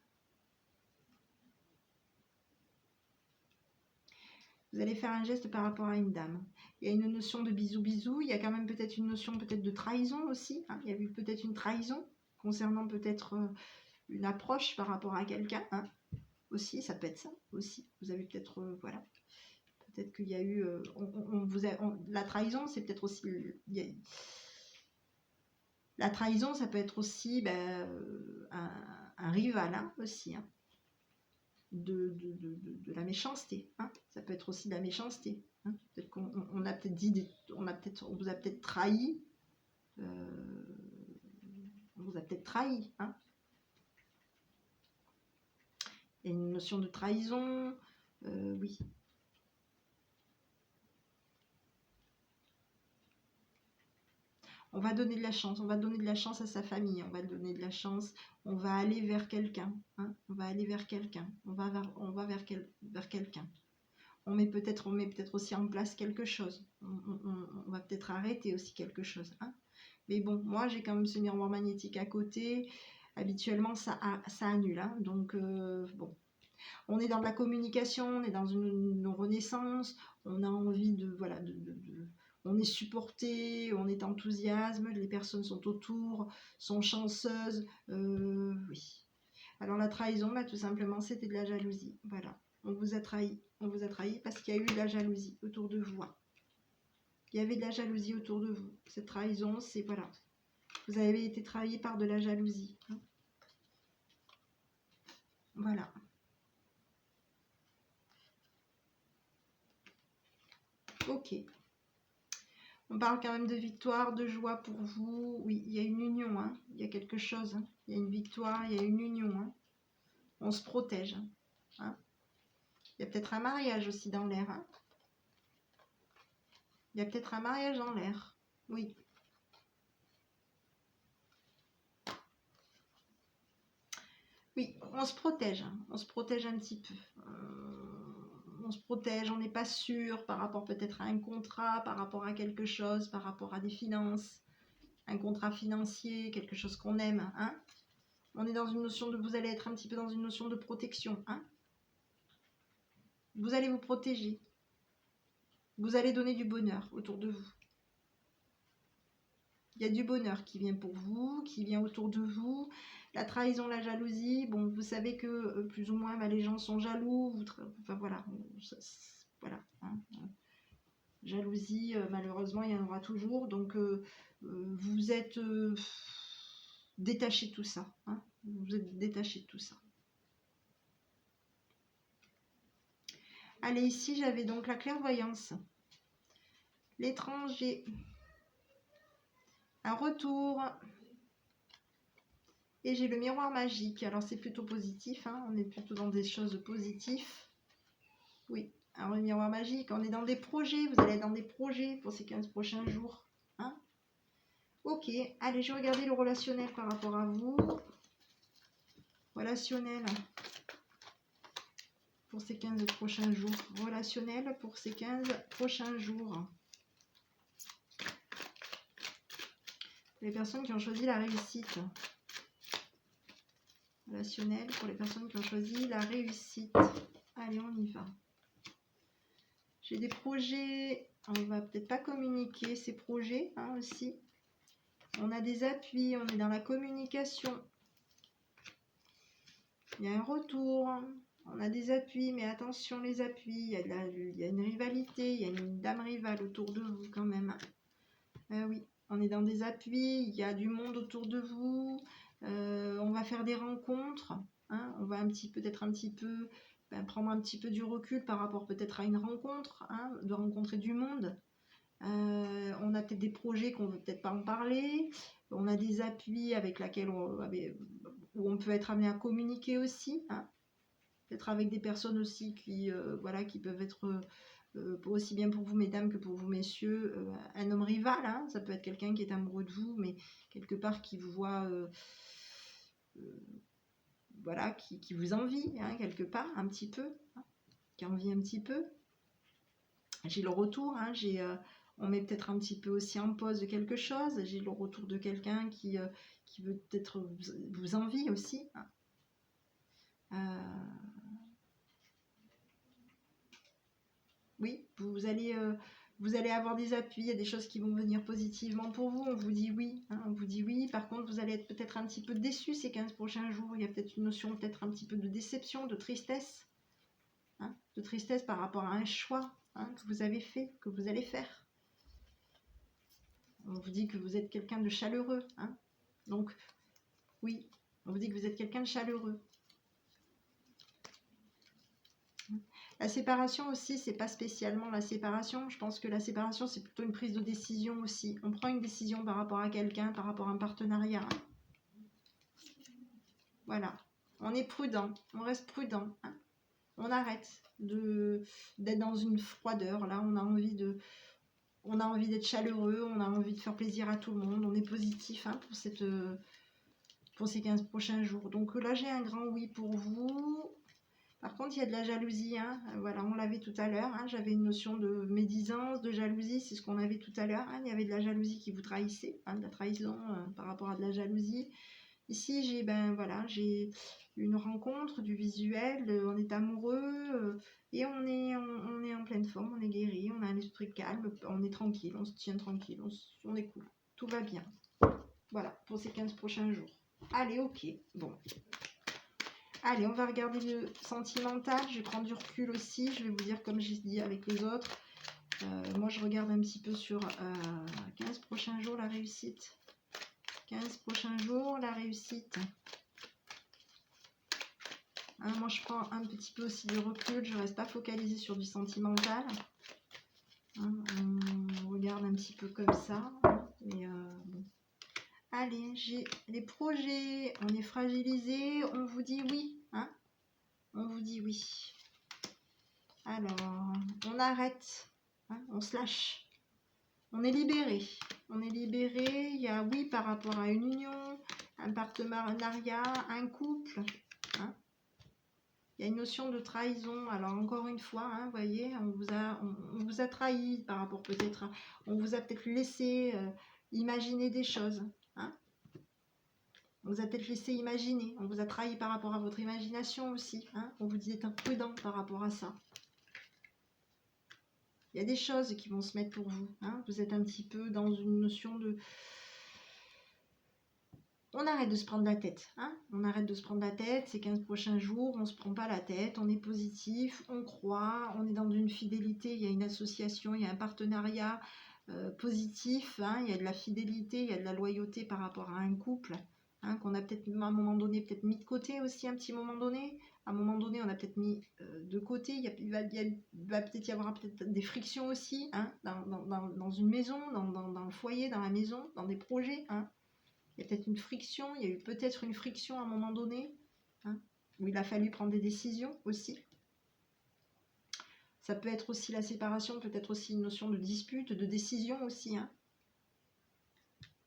Vous allez faire un geste par rapport à une dame. Il y a une notion de bisou-bisou, il y a quand même peut-être une notion peut-être de trahison aussi. Hein. Il y a eu peut-être une trahison concernant peut-être une approche par rapport à quelqu'un. Hein. Aussi, ça peut être ça aussi. Vous avez peut-être, voilà. Peut-être qu'il y a eu... la trahison, c'est peut-être aussi... La trahison, ça peut être aussi un rival hein, aussi. Hein. De la méchanceté. Hein. Ça peut être aussi de la méchanceté. Hein. Peut-être qu'on a peut-être dit, on vous a peut-être trahi. On vous a peut-être trahi. Hein. Il y a une notion de trahison. Oui. On va donner de la chance, on va donner de la chance à sa famille, on va donner de la chance, on va aller vers quelqu'un, hein, on va aller vers quelqu'un, on va vers quelqu'un. On met peut-être aussi en place quelque chose, on va peut-être arrêter aussi quelque chose. Hein. Mais bon, moi j'ai quand même ce miroir magnétique à côté, habituellement ça annule, hein, donc bon. On est dans de la communication, on est dans une renaissance, on a envie de, voilà, on est supporté, on est enthousiasme, les personnes sont autour, sont chanceuses, oui. Alors la trahison, tout simplement, c'était de la jalousie, voilà. On vous a trahi parce qu'il y a eu de la jalousie autour de vous. Hein. Il y avait de la jalousie autour de vous. Cette trahison, c'est, voilà, vous avez été trahi par de la jalousie. Hein. Voilà. Ok. On parle quand même de victoire, de joie pour vous. Oui, il y a une union, hein. Il y a quelque chose. Hein. Il y a une victoire, il y a une union. Hein. On se protège. Hein. Il y a peut-être un mariage aussi dans l'air. Hein. Il y a peut-être un mariage dans l'air. Oui. Oui, on se protège. Hein. On se protège un petit peu. On se protège, on n'est pas sûr par rapport peut-être à un contrat, par rapport à quelque chose, par rapport à des finances. Un contrat financier, quelque chose qu'on aime. Hein. On est dans une notion de... Vous allez être un petit peu dans une notion de protection. Hein. Vous allez vous protéger. Vous allez donner du bonheur autour de vous. Il y a du bonheur qui vient pour vous, qui vient autour de vous. La trahison, la jalousie, bon, vous savez que plus ou moins les gens sont jaloux. Enfin voilà, voilà. Hein. Jalousie, malheureusement, il y en aura toujours. Donc, vous êtes détaché de tout ça. Hein. Vous êtes détaché de tout ça. Allez, ici, j'avais donc la clairvoyance. L'étranger. Un retour. Et j'ai le miroir magique. Alors, c'est plutôt positif. Hein. On est plutôt dans des choses positives. Oui. Alors, le miroir magique, on est dans des projets. Vous allez être dans des projets pour ces 15 prochains jours. Hein. Ok. Allez, je vais regarder le relationnel par rapport à vous. Relationnel. Pour ces 15 prochains jours. Relationnel pour ces 15 prochains jours. Les personnes qui ont choisi la réussite. Relationnel pour les personnes qui ont choisi la réussite. Allez, on y va. J'ai des projets. On va peut-être pas communiquer ces projets hein, aussi. On a des appuis. On est dans la communication. Il y a un retour. On a des appuis, mais attention les appuis. Il y a une rivalité. Il y a une dame rivale autour de vous quand même. Oui. On est dans des appuis, il y a du monde autour de vous, on va faire des rencontres, hein, on va peut-être un petit peu prendre un petit peu du recul par rapport peut-être à une rencontre, hein, de rencontrer du monde. On a peut-être des projets qu'on ne veut peut-être pas en parler, on a des appuis avec lesquels où on peut être amené à communiquer aussi, hein, peut-être avec des personnes aussi qui, voilà, qui peuvent être aussi bien pour vous mesdames que pour vous messieurs, un homme rival, hein, ça peut être quelqu'un qui est amoureux de vous, mais quelque part qui vous voit, voilà, qui vous envie, hein, quelque part, un petit peu, hein, qui envie un petit peu. J'ai le retour, hein, on met peut-être un petit peu aussi en pause de quelque chose, j'ai le retour de quelqu'un qui veut peut-être vous envie aussi, hein. Oui, vous allez avoir des appuis, il y a des choses qui vont venir positivement pour vous, on vous dit oui, hein, on vous dit oui. Par contre, vous allez être peut-être un petit peu déçu ces 15 prochains jours, il y a peut-être une notion, peut-être un petit peu de déception, de tristesse, hein, de tristesse par rapport à un choix, hein, que vous avez fait, que vous allez faire. On vous dit que vous êtes quelqu'un de chaleureux, hein. Donc, oui, on vous dit que vous êtes quelqu'un de chaleureux. La séparation aussi, c'est pas spécialement la séparation. Je pense que la séparation, c'est plutôt une prise de décision aussi. On prend une décision par rapport à quelqu'un, par rapport à un partenariat. Voilà. On est prudent, on reste prudent, hein. On arrête d'être dans une froideur. Là, on a envie d'être chaleureux, on a envie de faire plaisir à tout le monde. On est positif, hein, pour ces 15 prochains jours. Donc là, j'ai un grand oui pour vous. Par contre, il y a de la jalousie, hein. Voilà, on l'avait tout à l'heure, hein. J'avais une notion de médisance, de jalousie, c'est ce qu'on avait tout à l'heure, hein. Il y avait de la jalousie qui vous trahissait, hein, de la trahison par rapport à de la jalousie. Ici, j'ai une rencontre, du visuel, on est amoureux et on est en pleine forme, on est guéri, on a un esprit calme, on est tranquille, on se tient tranquille, on est cool, tout va bien. Voilà, pour ces 15 prochains jours. Allez, ok, bon. Allez, on va regarder le sentimental. Je vais prendre du recul aussi. Je vais vous dire comme j'ai dit avec les autres. Moi, je regarde un petit peu sur 15 prochains jours la réussite. 15 prochains jours la réussite. Hein, moi, je prends un petit peu aussi de recul. Je ne reste pas focalisée sur du sentimental. Hein, on regarde un petit peu comme ça. Mais bon. Allez, j'ai les projets. On est fragilisé. On vous dit oui. Hein, on vous dit oui. Alors, on arrête, hein, on se lâche. On est libéré. On est libéré. Il y a oui par rapport à une union, un partenariat, un couple. Hein. Il y a une notion de trahison. Alors encore une fois, hein, vous voyez, on vous a trahi par rapport peut-être, on vous a peut-être laissé imaginer des choses. Hein. On vous a peut-être laissé imaginer. On vous a trahi par rapport à votre imagination aussi. Hein. On vous dit d'être prudent par rapport à ça. Il y a des choses qui vont se mettre pour vous. Hein. Vous êtes un petit peu dans une notion de... On arrête de se prendre la tête. Hein. On arrête de se prendre la tête. Ces 15 prochains jours, on ne se prend pas la tête. On est positif, on croit, on est dans une fidélité. Il y a une association, il y a un partenariat positif. Hein. Il y a de la fidélité, il y a de la loyauté par rapport à un couple. Hein, qu'on a peut-être à un moment donné peut-être mis de côté aussi un petit moment donné. À un moment donné, on a peut-être mis de côté. Il va peut-être y avoir peut-être des frictions aussi, hein, dans une maison, dans le foyer, dans la maison, dans des projets. Hein. Il y a peut-être une friction. Il y a eu peut-être une friction à un moment donné, hein, où il a fallu prendre des décisions aussi. Ça peut être aussi la séparation, peut-être aussi une notion de dispute, de décision aussi. Hein.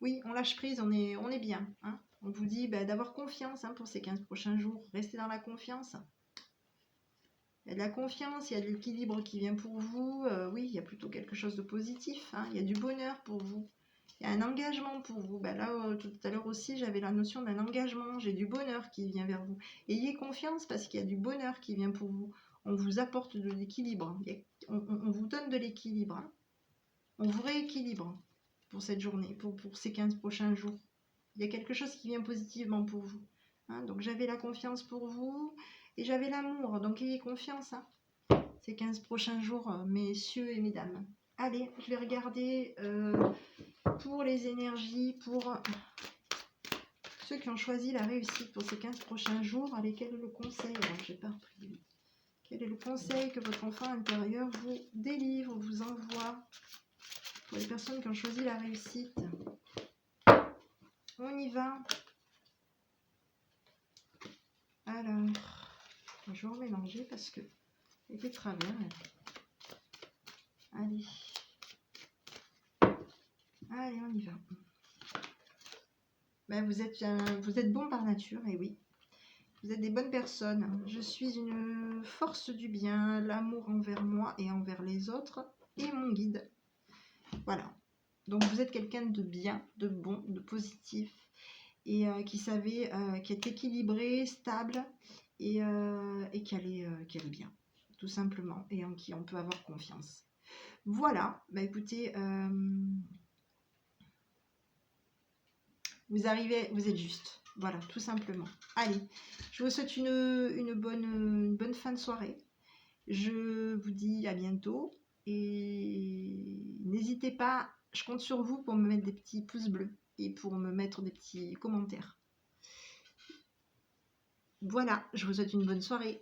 Oui, on lâche prise, on est bien. Hein. On vous dit d'avoir confiance, hein, pour ces 15 prochains jours. Restez dans la confiance. Il y a de la confiance, il y a de l'équilibre qui vient pour vous. Oui, il y a plutôt quelque chose de positif. Hein. Il y a du bonheur pour vous. Il y a un engagement pour vous. Là, tout à l'heure aussi, j'avais la notion d'un engagement. J'ai du bonheur qui vient vers vous. Ayez confiance parce qu'il y a du bonheur qui vient pour vous. On vous apporte de l'équilibre. On vous donne de l'équilibre. Hein. On vous rééquilibre pour cette journée, pour ces 15 prochains jours. Il y a quelque chose qui vient positivement pour vous. Hein. Donc j'avais la confiance pour vous et j'avais l'amour. Donc ayez confiance, hein, ces 15 prochains jours, messieurs et mesdames. Allez, je vais regarder pour les énergies, pour ceux qui ont choisi la réussite pour ces 15 prochains jours. Allez, quel est le conseil? Alors, j'ai pas repris. Quel est le conseil que votre enfant intérieur vous délivre, vous envoie pour les personnes qui ont choisi la réussite? On y va. Alors, je vais en mélanger parce que il est de travers. Allez. Allez, on y va. Ben, vous êtes bon par nature, et oui. Vous êtes des bonnes personnes. Je suis une force du bien, l'amour envers moi et envers les autres, et mon guide. Voilà. Donc vous êtes quelqu'un de bien, de bon, de positif, et qui est équilibré, stable, et qui allait bien, tout simplement, et en qui on peut avoir confiance. Voilà, bah écoutez, vous êtes juste. Voilà, tout simplement. Allez, je vous souhaite une bonne fin de soirée. Je vous dis à bientôt. Et n'hésitez pas, je compte sur vous pour me mettre des petits pouces bleus et pour me mettre des petits commentaires. Voilà, je vous souhaite une bonne soirée.